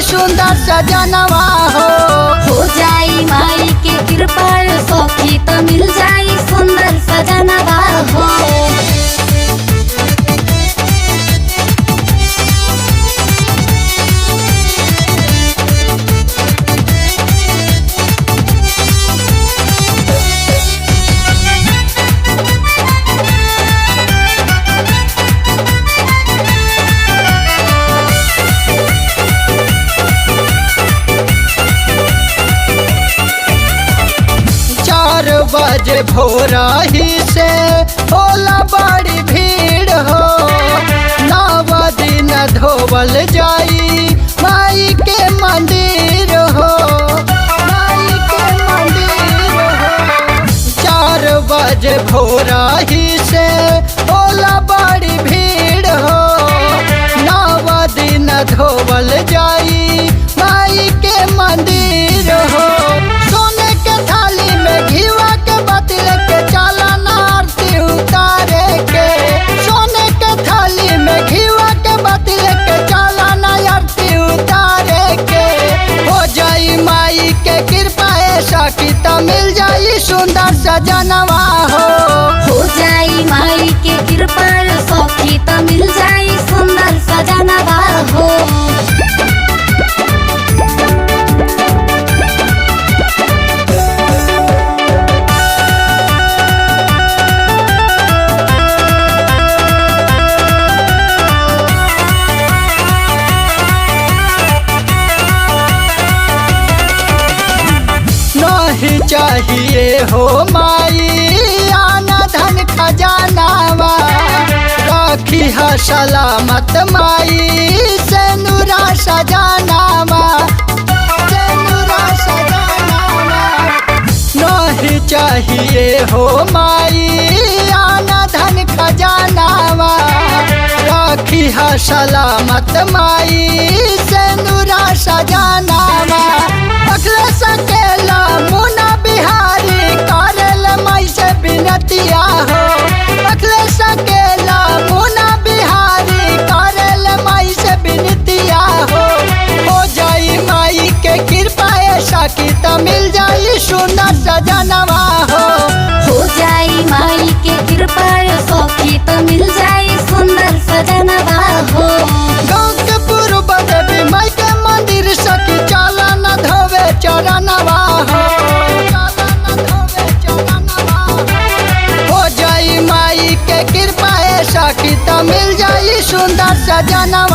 सुंदर सजनवा हो जाई माई के कृपा सखी तो मिल जाई सुंदर सजनवा हो। बजे भोरा ही से होला बड़ी भीड़ हो। नव दिन धोवल जाई माई के मंदिर हो, माई के मंदिर हो। 4 बजे भोरा ही से होला बड़ी भीड़ हो। नव दिन धोवल जाई माई के मंदिर हो। सोने के थाली में घीवा के चालन आरती उतारे के, सोने के थाली में घीवा के बतिल के चालन आरती उतारे के। हो जाई माई के कृपा ऐसा कि तो मिल जाई सुंदर सजनवा हो जाई माई के कृपा सखी तो मिल जाई सुंदर सजनवा हो। नहीं चाहिए हो माई आना धन खजानावा। राखी है सलामत माई से नूरा सजानावा, से नूरा सजानावा। नहीं चाहिए हो माई आना धन खजानावा। राखी है सलामत माई से नूरा सजानावा। अखले सकेला मुना बिहारी करल माई से बिनतिया हो। अखले सकेला मुना बिहारी करल माई से बिनतिया हो जाई माई के कृपा ऐसा कि तो मिल जाई सुंदर सजनवा हो जाई माई के कृपा सखी तो मिल जाई सुंदर सजनवा हो। गाँव के पूर्व देवी माई के मंदिर सखी चालन धोवे चरणवा हो जाई माई के कृपा ऐसा कि तो मिल जाई सुंदर सजनवा।